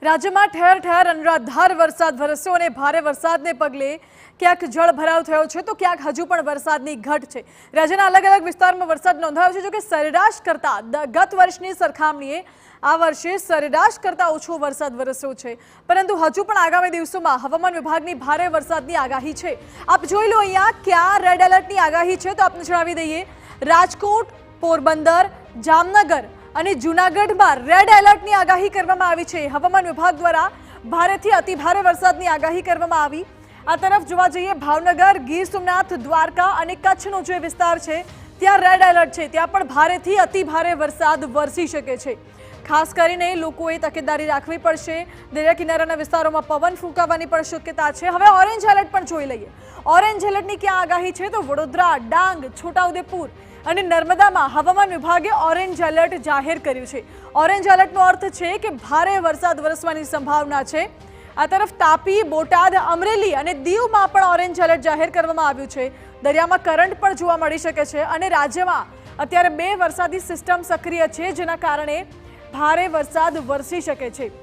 રાજ્યમાં ઠેર ઠેર અનરાધાર વરસાદ વરસ્યો અને ભારે વરસાદને પગલે ક્યાંક જળભરાવ થયો છે તો ક્યાંક હજુ પણ વરસાદની ઘટ છે। રાજ્યના અલગ અલગ વિસ્તારમાં વરસાદ નોંધાયો છે, જો કે સરેરાશ કરતાં ગત વર્ષની સરખામણીએ આ વર્ષે સરેરાશ કરતાં ઓછો વરસાદ વરસ્યો છે, પરંતુ હજુ પણ આગામી દિવસોમાં હવામાન વિભાગની ભારે વરસાદની આગાહી છે। આપ જોઈ લો અહીંયા ક્યાં રેડ એલર્ટની આગાહી છે, તો આપને જણાવી દઈએ રાજકોટ, પોરબંદર, જામનગર અને જૂનાગઢમાં રેડ એલર્ટની આગાહી કરવામાં આવી છે। હવામાન વિભાગ દ્વારા ભારેથી અતિભારે વરસાદની આગાહી કરવામાં આવી। આ તરફ જોવા જઈએ ભાવનગર, ગીર સોમનાથ, દ્વારકા અને કચ્છનો જે વિસ્તાર છે ત્યાં રેડ એલર્ટ છે, ત્યાં પણ ભારેથી અતિભારે વરસાદ વરસી શકે છે। ખાસ કરીને લોકોએ તકેદારી રાખવી પડશે। દરિયા કિનારાના વિસ્તારોમાં પવન ફૂંકાવાની પણ શક્યતા છે। હવે ઓરેન્જ એલર્ટ પણ જોઈ લઈએ। ઓરેન્જ એલર્ટની ક્યાં આગાહી છે, તો વડોદરા, ડાંગ, છોટાઉદેપુર અને નર્મદામાં હવામાન વિભાગે ઓરેન્જ એલર્ટ જાહેર કર્યું છે। ઓરેન્જ એલર્ટનો અર્થ છે કે ભારે વરસાદ વરસવાની સંભાવના છે। આ તરફ તાપી, બોટાદ, અમરેલી અને દીવમાં પણ ઓરેન્જ એલર્ટ જાહેર કરવામાં આવ્યું છે। દરિયામાં કરંટ પણ જોવા મળી શકે છે અને રાજ્યમાં અત્યારે 2 વરસાદી સિસ્ટમ સક્રિય છે, જેના કારણે ભારે વરસાદ વરસી શકે છે।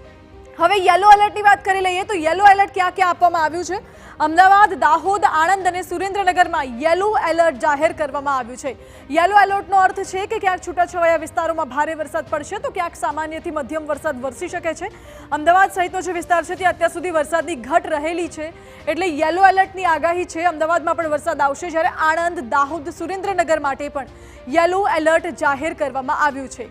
હવે યલો એલર્ટની વાત કરી લઈએ તો યલો એલર્ટ ક્યાં ક્યાં આપવામાં આવ્યું છે? અમદાવાદ, દાહોદ, આણંદ અને સુરેન્દ્રનગરમાં યલો એલર્ટ જાહેર કરવામાં આવ્યું છે। યલો એલર્ટનો અર્થ છે કે ક્યાંક છૂટાછવાયા વિસ્તારોમાં ભારે વરસાદ પડશે તો ક્યાંક સામાન્યથી મધ્યમ વરસાદ વરસી શકે છે। અમદાવાદ સહિતનો જે વિસ્તાર છે ત્યાં અત્યાર સુધી વરસાદની ઘટ રહેલી છે, એટલે યલો એલર્ટની આગાહી છે। અમદાવાદમાં પણ વરસાદ આવશે, જ્યારે આણંદ, દાહોદ, સુરેન્દ્રનગર માટે પણ યલો એલર્ટ જાહેર કરવામાં આવ્યું છે।